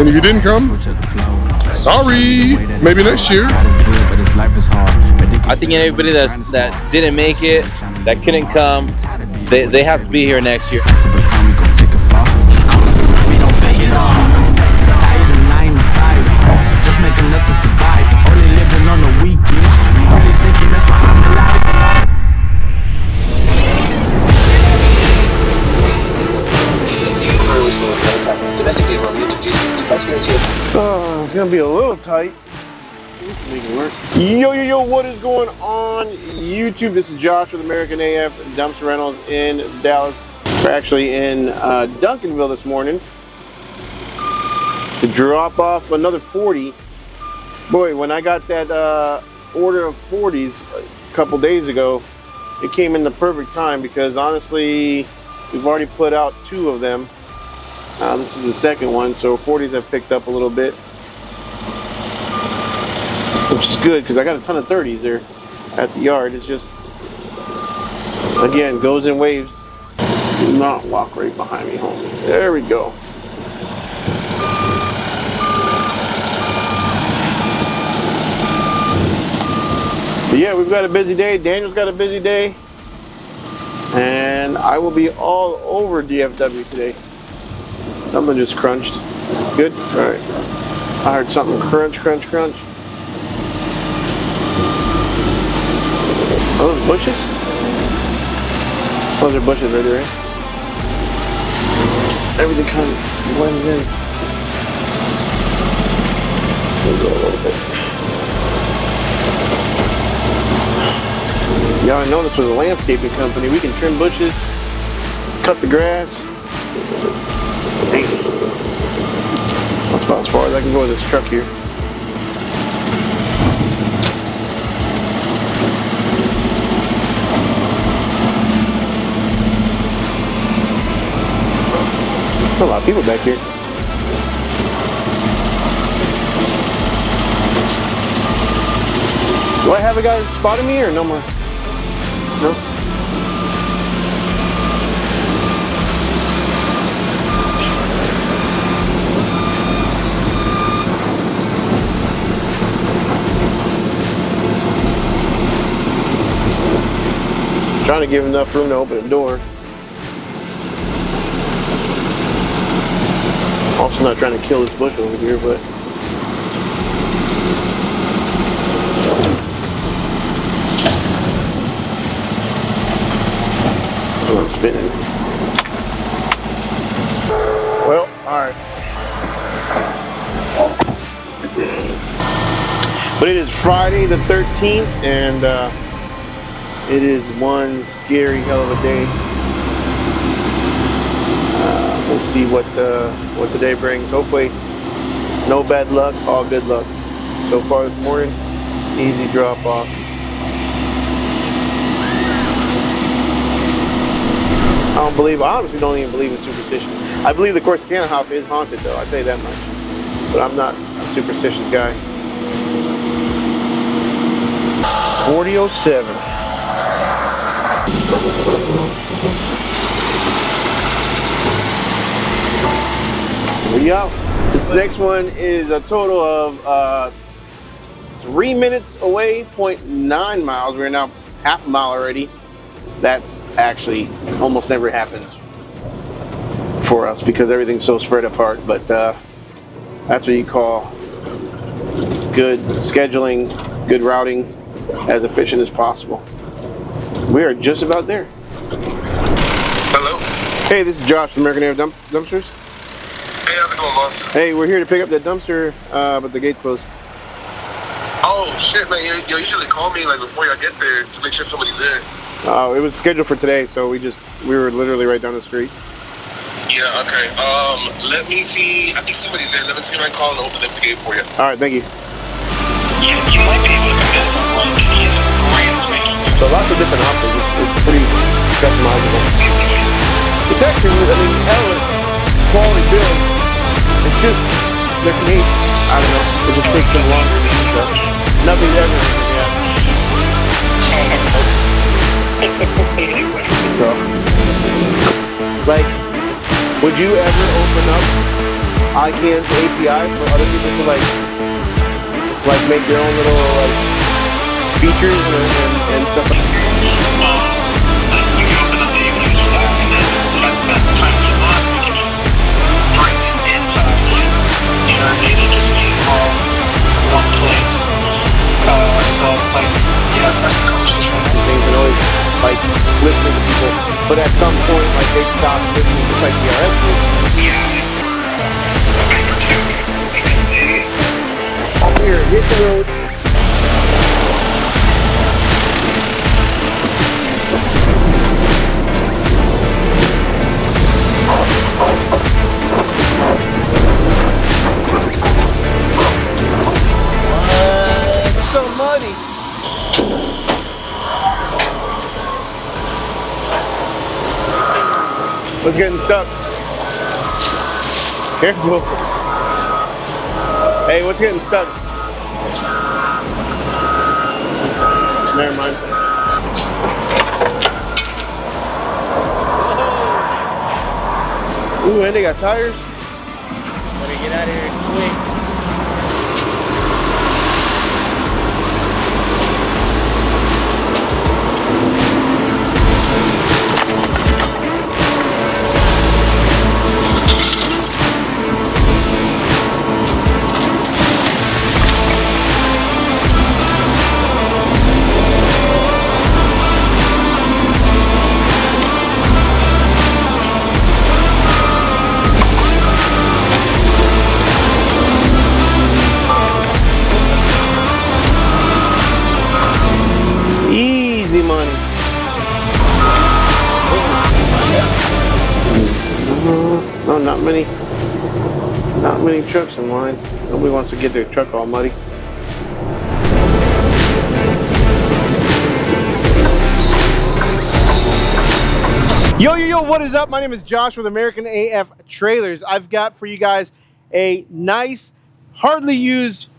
And if you didn't come, sorry, maybe next year. I think anybody that didn't make it, that couldn't come, they have to be here next year. Oh, it's gonna be a little tight. Make it work. Yo, what is going on YouTube? This is Josh with American AF Dumpster Rentals in Dallas. We're actually in Duncanville this morning to drop off another 40. Boy, when I got that order of 40s a couple days ago, it came in the perfect time because honestly, we've already put out 2 of them. This is the second one, so 40s have picked up a little bit, which is good because I got a ton of 30s there at the yard. It's just, again, goes in waves. Do not walk right behind me, homie. There we go. But yeah, we've got a busy day. Daniel's got a busy day. And I will be all over DFW today. Something just crunched. Good? Alright. I heard something crunch. Are those bushes? Those are bushes right there. Everything kind of blends in. We'll go a little bit. Y'all know this was a landscaping company. We can trim bushes, cut the grass. That's about as far as I can go with this truck here. There's a lot of people back here. Do I have a guy spotting me or no more? No? Trying to give enough room to open the door. Also not trying to kill this bush over here, but I'm spinning. Well, alright. But it is Friday the 13th and it is one scary hell of a day. We'll see what the day brings. Hopefully, no bad luck, all good luck. So far this morning, easy drop off. I honestly don't even believe in superstition. I believe the Corsicana house is haunted though, I tell you that much. But I'm not a superstitious guy. 4007. We out. This next one is a total of 3 minutes away, 0.9 miles. We're now half a mile already. That's actually almost never happens for us because everything's so spread apart. But that's what you call good scheduling, good routing, as efficient as possible. We are just about there. Hello. Hey, this is Josh from American AF Dumpsters. Hey, how's it going, boss? Hey, we're here to pick up that dumpster, but the gate's closed. Oh shit, man! You usually call me like before I get there to make sure somebody's there. It was scheduled for today, so we were literally right down the street. Yeah. Okay. Let me see. I think somebody's there. Let me see if I can call and open up the gate for you. All right, thank you. Yeah, you might be able to get some like his brands making. So lots of different options. It's pretty customizable. It's actually, hell, quality build. It's just their technique. I don't know. It just takes them longer to do stuff. Nothing's ever, So, like, would you ever open up icons API for other people to like make their own little like features and stuff like that? We can open up the APIs for that, and then as time goes on, we can just bring it into APIs, and it'll just be all one place. So like, yeah, that's the conversation. Things and always like listening to people, but at some point like they stop listening just like DRS do. Yeah, a big critique because they. Here, hit the road. It's so muddy. What's getting stuck? Careful. Hey, what's getting stuck? Never mind. Ooh, and they got tires. Better get out of here quick. Easy money. No, not many trucks in line. Nobody wants to get their truck all muddy. Yo, what is up? My name is Josh with American AF Trailers. I've got for you guys a nice, hardly used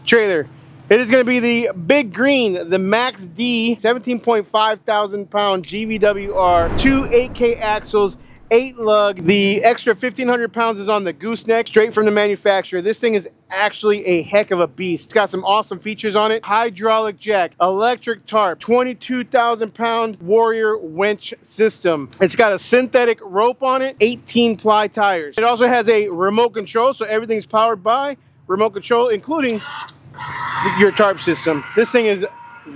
trailer. It is going to be the Big Green, the Max D, 17.5 thousand pound GVWR, 2 8K axles, 8 lug. The extra 1,500 pounds is on the gooseneck, straight from the manufacturer. This thing is actually a heck of a beast. It's got some awesome features on it. Hydraulic jack, electric tarp, 22,000 pound Warrior winch system. It's got a synthetic rope on it, 18 ply tires. It also has a remote control, so everything's powered by remote control, including your tarp system. This thing is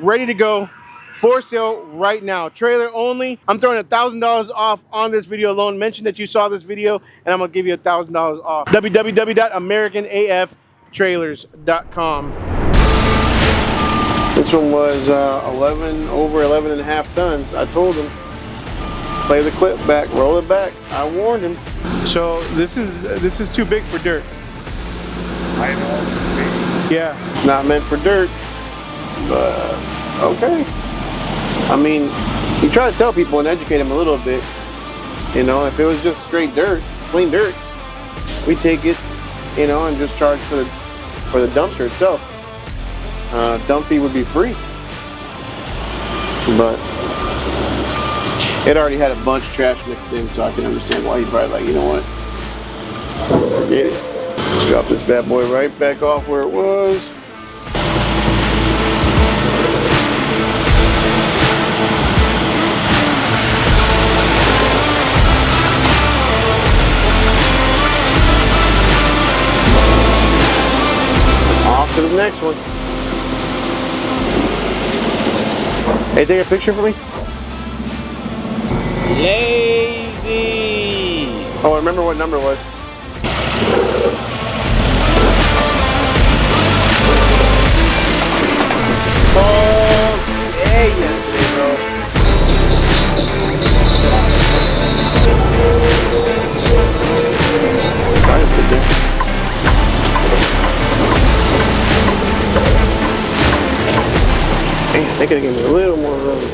ready to go, for sale right now. Trailer only. I'm throwing $1,000 off on this video alone. Mention that you saw this video and I'm gonna give you $1,000 off. www.americanaftrailers.com. This one was over 11 and a half tons. I told him, play the clip back, roll it back. I warned him. So this is too big for dirt. I know it's big. Yeah, not meant for dirt, but okay. I mean, you try to tell people and educate them a little bit. You know, if it was just straight dirt, clean dirt, we take it, you know, and just charge for the dumpster itself. Dump fee would be free, but it already had a bunch of trash mixed in, so I can understand why he probably like, you know what, forget it. Drop this bad boy right back off where it was. Off to the next one. Hey, take a picture for me? Lazy. Oh, I remember what number it was. Hey, yesterday, bro. Try to sit there. Hey, they could have given me a little more room.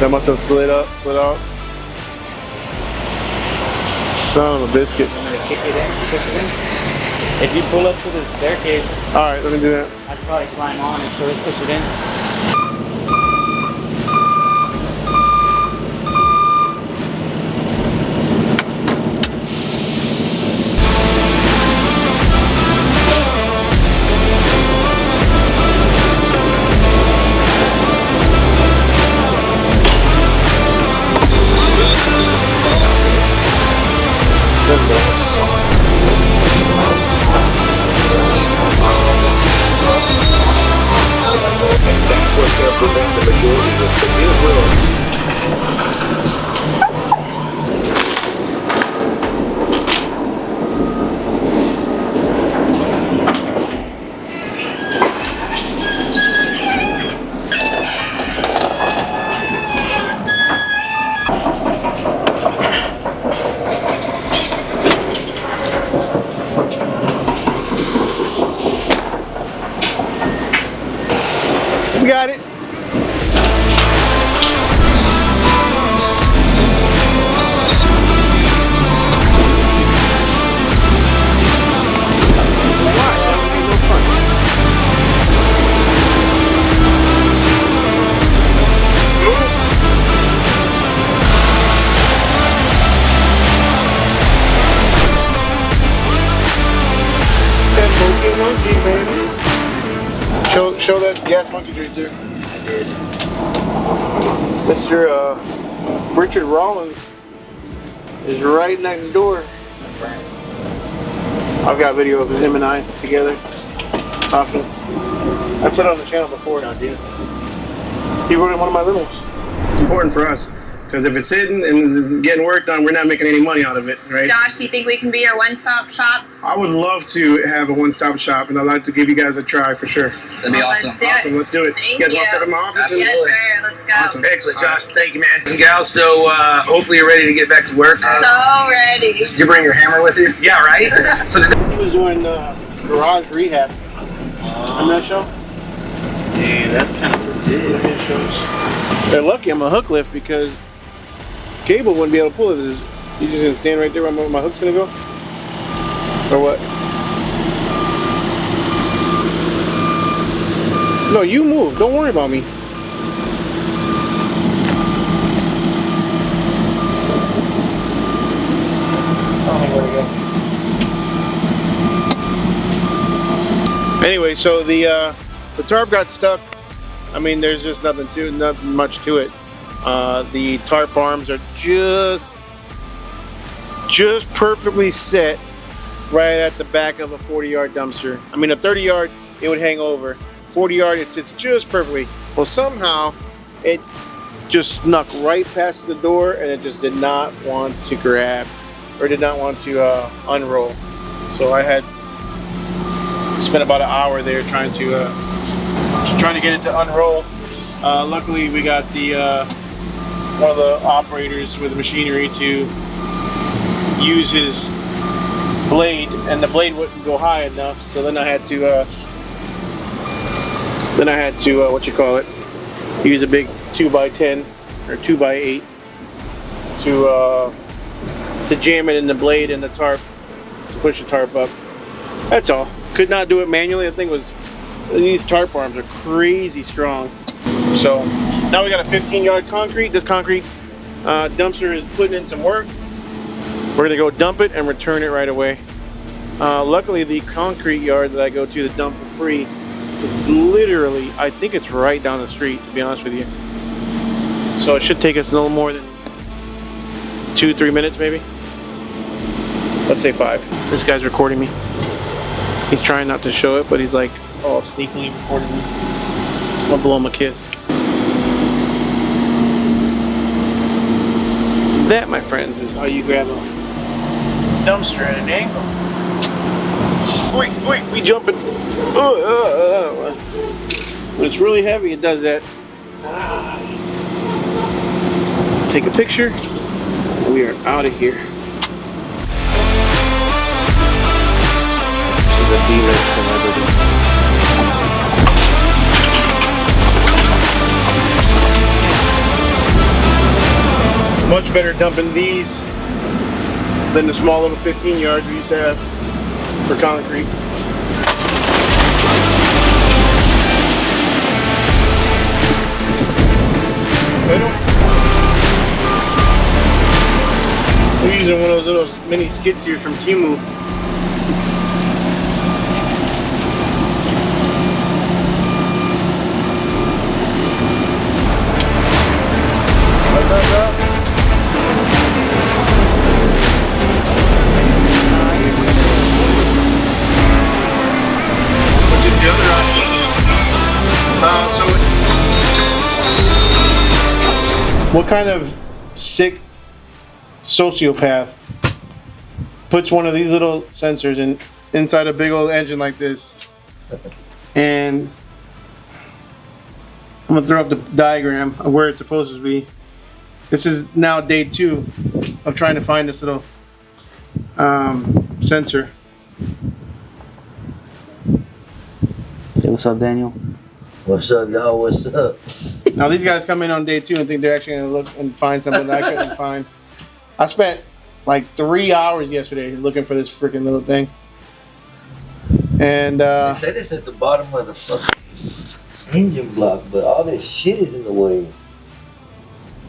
That must have slid off. Son of a biscuit. I'm gonna kick it in, push it in. If you pull up to the staircase, Alright, let me do that. I'd probably climb on and sort of push it in. We got it. Show that gas monkey right there. I did. Mr. Richard Rawlings is right next door. I've got video of him and I together talking. I put it on the channel before. He wrote in one of my limos. It's important for us because if it's sitting and it's getting work done, we're not making any money out of it, right? Josh, do you think we can be your one-stop shop? I would love to have a one-stop shop, and I'd like to give you guys a try for sure. That'd be awesome. Let's do Awesome, it. let's do it. Thank you guys you. want to step in my office? Yes, sir. Let's go. Awesome. Excellent, Josh. Thank you, man. And gals, so hopefully you're ready to get back to work. So ready. Did you bring your hammer with you? Yeah, right? So He was doing garage rehab. On that show? Dude, that's kind of legit. They're lucky I'm a hook lift because cable wouldn't be able to pull it. You just gonna stand right there where my hook's gonna go? Or what? No, you move. Don't worry about me. Tell me where to go. Anyway, so the tarp got stuck. I mean, there's just nothing much to it. The tarp arms are just perfectly set right at the back of a 40-yard dumpster. I mean, a 30-yard, it would hang over. 40-yard, it sits just perfectly. Well, somehow, it just snuck right past the door, and it just did not want to grab, or did not want to unroll. So I had spent about an hour there trying to get it to unroll. Luckily, we got the one of the operators with the machinery to use his blade, and the blade wouldn't go high enough. So then I had to what you call it? Use a big 2x10 or 2x8 to jam it in the blade and the tarp to push the tarp up. That's all. Could not do it manually. The thing was, these tarp arms are crazy strong. So now we got a 15-yard concrete. This concrete dumpster is putting in some work. We're gonna go dump it and return it right away. Luckily, the concrete yard that I go to, the dump for free, is literally, I think it's right down the street, to be honest with you. So it should take us no more than 2-3 minutes, maybe. Let's say 5. This guy's recording me. He's trying not to show it, but he's like all sneakily recording me. I'm gonna blow him a kiss. That, my friends, is how you grab a dumpster at an angle. Wait, we jumping. When it's really heavy, it does that. Let's take a picture. We are out of here. She's a D-list celebrity. Much better dumping these than the small little 15 yards we used to have for concrete. We're using one of those little mini skid steers from Timu. What's up, bro? Which is the other option? What kind of sick sociopath puts one of these little sensors inside a big old engine like this? And I'm gonna throw up the diagram of where it's supposed to be. This is now day 2 of trying to find this little sensor. Say what's up, Daniel. What's up, y'all? What's up? Now these guys come in on day 2 and think they're actually gonna look and find something that I couldn't find. I spent like 3 hours yesterday looking for this freaking little thing. And They said it's at the bottom of the fucking engine block, but all this shit is in the way.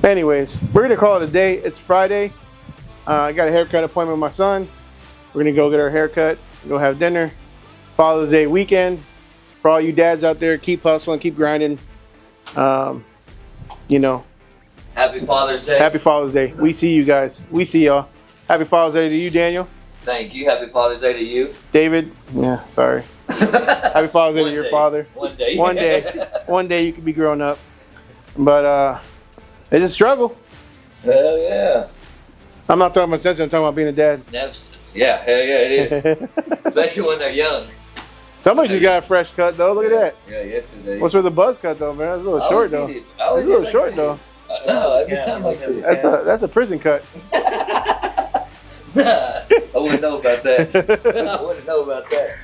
anyways, we're gonna call it a day. It's Friday. I got a haircut appointment with my son. We're gonna go get our haircut, go have dinner. Father's Day weekend. For all you dads out there, keep hustling, keep grinding. You know, Happy Father's Day. happy Father's Day. We see you guys. We see y'all. Happy Father's Day to you, Daniel. Thank you. Happy Father's Day to you. David. Yeah, sorry. Happy Father's Day to your father. One day. One day. One day you can be grown up. But it's a struggle. Hell yeah. I'm not talking about sense, I'm talking about being a dad. Yeah, hell yeah, it is. Especially when they're young. Somebody just got a fresh cut though. Look at that. Yeah, yesterday. What's with the buzz cut though, man? That's a little short though. It's a little short though. No, every time like this. That's a prison cut. I wouldn't know about that. I wouldn't know about that.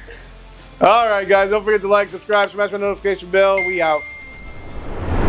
All right, guys. Don't forget to like, subscribe, smash my notification bell. We out.